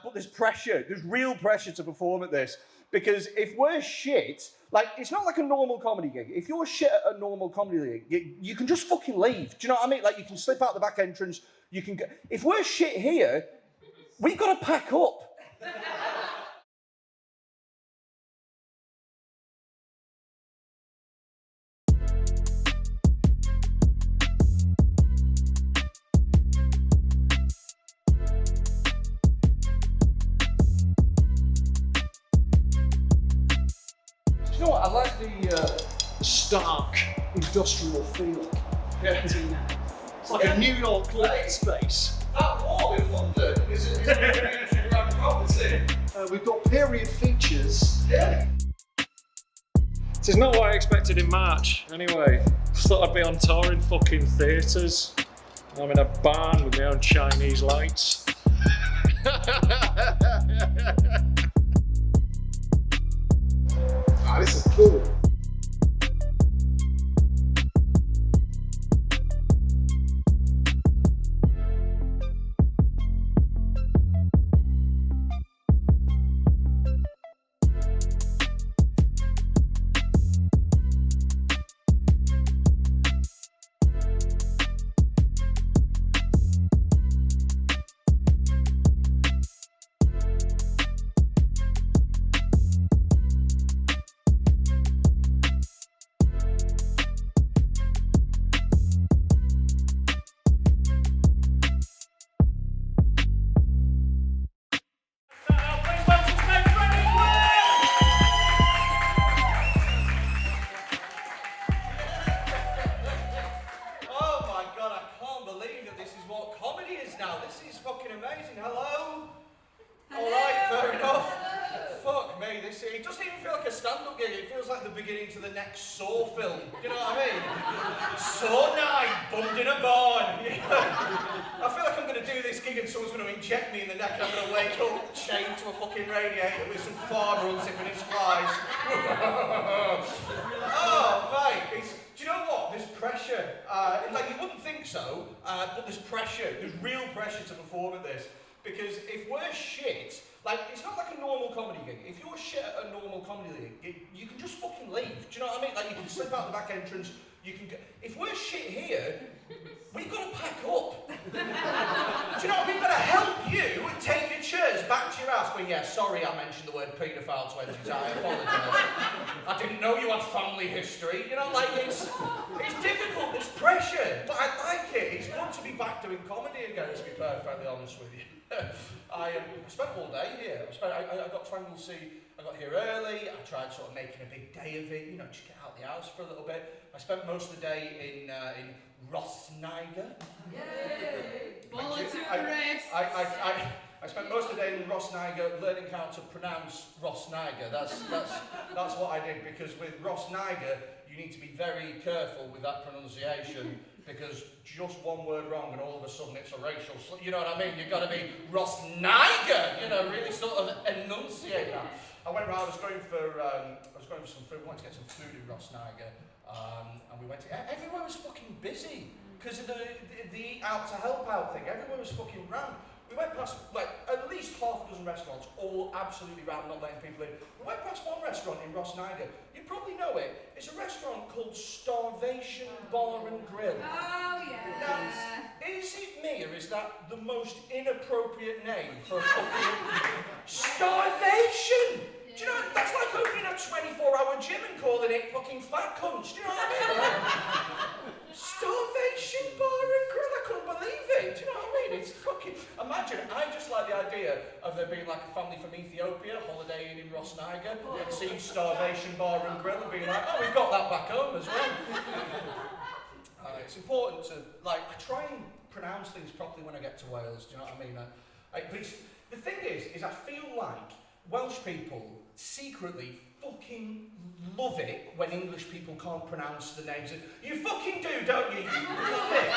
but there's pressure. There's real pressure to perform at this. Because if we're shit, like, it's not like a normal comedy gig. If you're shit at a normal comedy gig, you can just fucking leave. Do you know what I mean? Like, you can slip out the back entrance. You can go. If we're shit here, we've got to pack up. You know what? I like the stark industrial feel. Yeah. It's like a New York light space. That wall in London is a military grand property. We've got period features. Yeah. This is not what I expected in March, anyway. Just thought I'd be on tour in fucking theatres. I'm in a barn with my own Chinese lights. Ah, this is cool. Now, this is fucking amazing. Hello? Alright, fair enough. Fuck me, it doesn't even feel like a stand-up gig, it feels like the beginning to the next Saw film. You know what I mean? Saw 9, bummed in a barn. I feel like I'm going to do this gig and someone's going to inject me in the neck and I'm going to wake up chained to a fucking radiator with some farmer unzipping his flies. Oh, mate, do you know what? There's pressure. Like, you wouldn't think so, but there's pressure. There's real pressure to perform at this. Because if we're shit, like, it's not like a normal comedy gig. If you're shit at a normal comedy gig, you can just fucking leave. Do you know what I mean? Like, you can slip out the back entrance, you can go. If we're shit here, we've got to pack up. Do you know what I mean? We've got to help you and take your chairs back to your house going, yeah, sorry I mentioned the word paedophile 20 times, I apologise. I didn't know you had family history. You know, like, it's difficult, there's pressure, but I like it. It's good to be back doing comedy again, to be perfectly honest with you. I spent all day here. I got to Anglesey. I got here early. I tried sort of making a big day of it, you know, just get out of the house for a little bit. I spent most of the day in Rossniger. Yay! Volunteer race! I spent most of the day in Rossniger learning how to pronounce Rossniger. That's what I did, because with Rossniger you need to be very careful with that pronunciation, because just one word wrong and all of a sudden it's a racial slur. You know what I mean? You've got to be Rossniger, you know, really sort of enunciate that. I was going for some food. We wanted to get some food in Rossniger, and we went to, everywhere was fucking busy because of the eat out to help out thing. Everywhere was fucking rammed. We went past, like, at least half a dozen restaurants, all absolutely rammed, not letting people in. We went past one restaurant in Rossniger. You probably know it. It's a restaurant called Starvation Bar and Grill. Oh, yeah. Now, is it me, or is that the most inappropriate name for a fucking Starvation? Do you know, that's like opening a 24-hour gym and calling it fucking Fat Cunts. Do you know what I mean? Starvation Bar and Grill, I couldn't believe it. Do you know what I mean? It's fucking, imagine, I just like the idea of there being like a family from Ethiopia holidaying in Rossniger and seeing Starvation Bar and Grill and being like, oh, we've got that back home as well. It's important to, like, I try and pronounce things properly when I get to Wales, do you know what I mean? The thing is I feel like Welsh people secretly fucking love it when English people can't pronounce the names. You fucking do, don't you? You love it.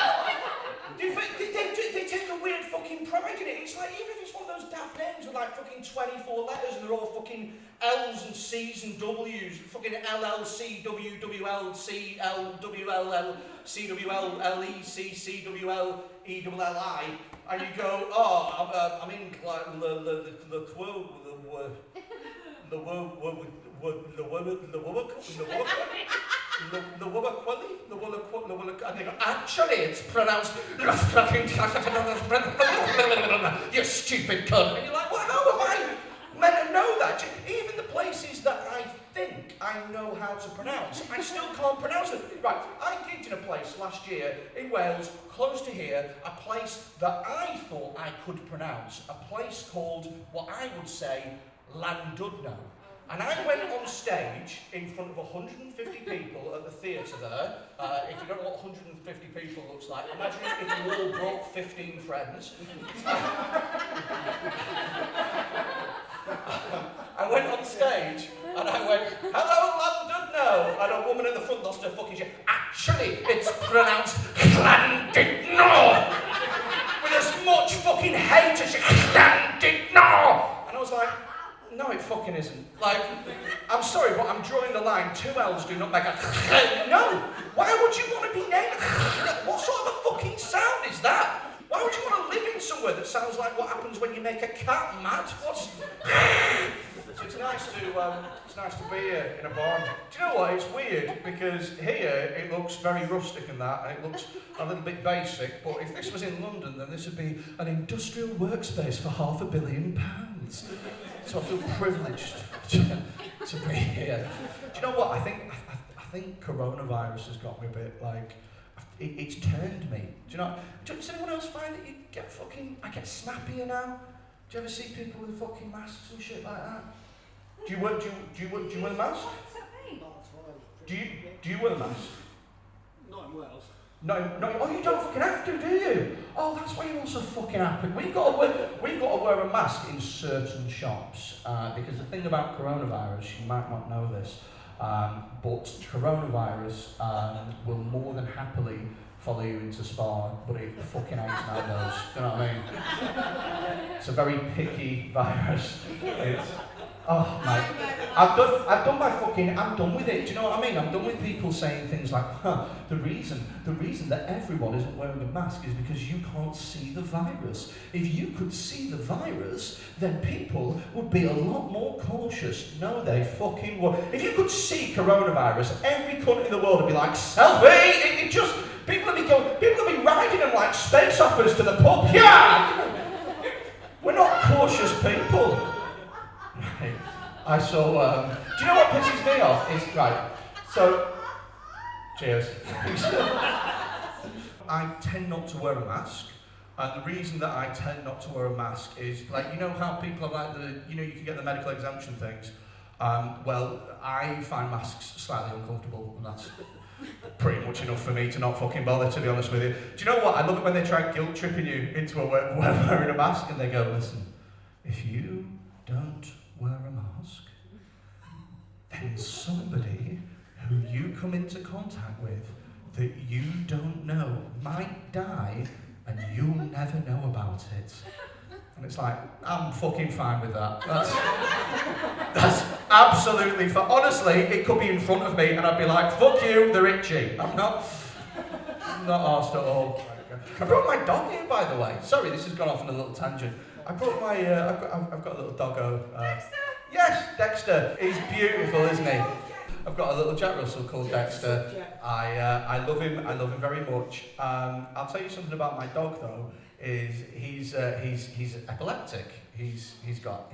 They take a weird fucking pride in it. It's like, even if it's one of those daft names with like fucking 24 letters and they're all fucking L's and C's and W's, fucking LLC, WWLC, LWLL, CWLLEC, CWLELLI, and you go, oh, I'm in like and they go, actually it's pronounced you stupid cunt. And you're like, well, how am I meant to know that? Even the places that I think I know how to pronounce, I still can't pronounce them. Right, I gigged in a place last year in Wales, close to here, a place that I thought I could pronounce, a place called, what I would say, Llandudno. And I went on stage in front of 150 people at the theatre there. If you don't know what 150 people looks like, imagine if you all brought 15 friends. I went on stage and I went, hello Llandudno! And a woman in the front lost her fucking shit. Actually, it's pronounced Llandudno! With as much fucking hate as Llandudno! And I was like, no, it fucking isn't. Like, I'm sorry, but I'm drawing the line. 2 L's do not make a no! Why would you want to be named? What sort of a fucking sound is that? Why would you want to live in somewhere that sounds like what happens when you make a cat mad? What's... So it's nice to be here in a barn. Do you know what? It's weird because here it looks very rustic and that, and it looks a little bit basic. But if this was in London, then this would be an industrial workspace for £500 million. So I feel privileged to be here. Do you know what? I think coronavirus has got me a bit like. It's turned me. Do you know? Does anyone else find that you get fucking? I get snappier now. Do you ever see people with fucking masks and shit like that? Do you wear the mask? What's that mean? Do you wear the mask? Not in Wales. No. Oh, you don't fucking have to, do you? Oh, that's why you're so fucking happy. We've got to wear a mask in certain shops because the thing about coronavirus, you might not know this, but coronavirus will more than happily follow you into Spa, but it fucking hates Nando's. Do you know what I mean? It's a very picky virus. Oh, mate. I'm done with it. Do you know what I mean? I'm done with people saying things like, the reason that everyone isn't wearing a mask is because you can't see the virus. If you could see the virus, then people would be a lot more cautious. No, they fucking would. If you could see coronavirus, every country in the world would be like, selfie! People would be riding them like space operas to the pub. Yeah! We're not cautious people. Right. I saw, do you know what pisses me off? Is, right, so, cheers. I tend not to wear a mask, and the reason that I tend not to wear a mask is, like, you know how people are like you can get the medical exemption things? Well, I find masks slightly uncomfortable, and that's pretty much enough for me to not fucking bother, to be honest with you. Do you know what? I love it when they try guilt tripping you into wearing a mask, and they go, listen, if you don't wear a mask, then somebody who you come into contact with that you don't know might die and you'll never know about it. And it's like, I'm fucking fine with that. That's absolutely fine. Honestly, it could be in front of me and I'd be like, fuck you, they're itchy. I'm not arsed at all. I brought my dog here, by the way. Sorry, this has gone off on a little tangent. I brought my, I've got a little doggo. Dexter? Yes, Dexter. He's beautiful, isn't he? I've got a little Jack Russell called Dexter. I love him. I love him very much. I'll tell you something about my dog though. Is he's epileptic. He's got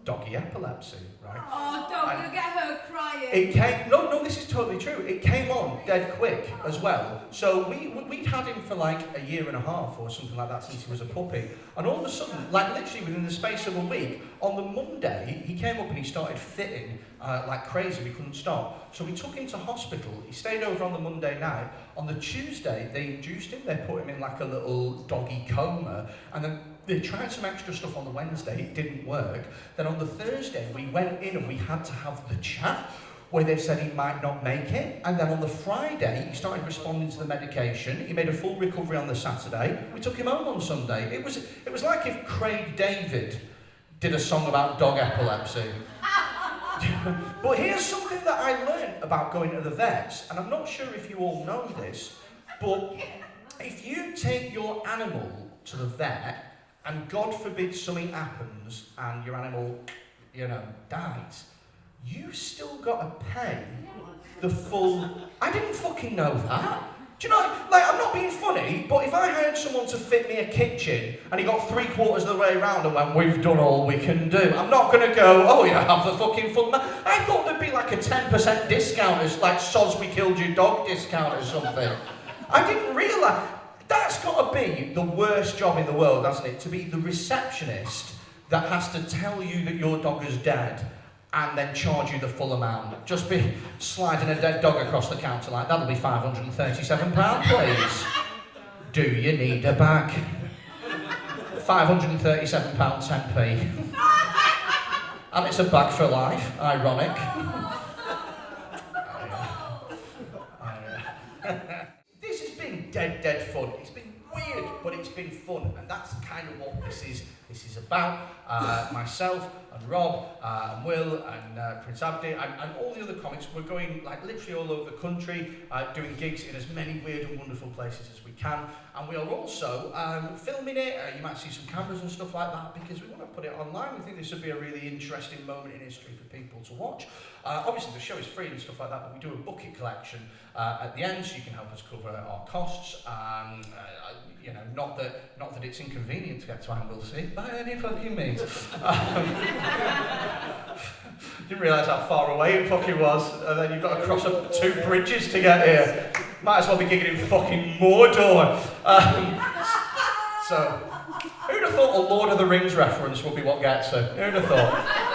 doggy epilepsy, right? Oh, don't you get her crying. It came. No, this is totally true. It came on dead quick as well. So we'd had him for like a year and a half or something like that since he was a puppy. And all of a sudden, like literally within the space of a week, on the Monday he came up and he started fitting like crazy. We couldn't stop. So we took him to hospital. He stayed over on the Monday night. On the Tuesday they induced him. They put him in like a little doggy coma, and then they tried some extra stuff on the Wednesday, it didn't work. Then on the Thursday, we went in and we had to have the chat where they said he might not make it. And then on the Friday, he started responding to the medication. He made a full recovery on the Saturday. We took him home on Sunday. It was like if Craig David did a song about dog epilepsy. But here's something that I learned about going to the vets, and I'm not sure if you all know this, but if you take your animal to the vet, and God forbid something happens and your animal, you know, dies, you still got to pay the full... I didn't fucking know that. Do you know, like, I'm not being funny, but if I hired someone to fit me a kitchen and he got 3/4 of the way around and went, we've done all we can do, I'm not going to go, oh yeah, have the fucking full amount. I thought there'd be like a 10% discount, as like soz we killed your dog discount or something. I didn't realise. That's got to be the worst job in the world, hasn't it? To be the receptionist that has to tell you that your dog is dead and then charge you the full amount. Just be sliding a dead dog across the counter like, that'll be £537, please. Do you need a bag? £537 10p. And it's a bag for life, ironic. This has been dead fun. It's been weird, but it's been fun, and that's kind of what this is about. Myself and Rob and Will and Prince Abdi and all the other comics, we're going like literally all over the country, doing gigs in as many weird and wonderful places as we can, and we are also filming it. You might see some cameras and stuff like that, because we want to put it online. We think this would be a really interesting moment in history for people to watch. Obviously the show is free and stuff like that, but we do a bucket collection at the end, so you can help us cover our costs. You know, not that it's inconvenient to get to Anglesey by any fucking means. Didn't realise how far away it fucking was, and then you've got to cross up 2 bridges to get here. Might as well be gigging in fucking Mordor. So, who'd have thought a Lord of the Rings reference would be what gets her? Who'd have thought?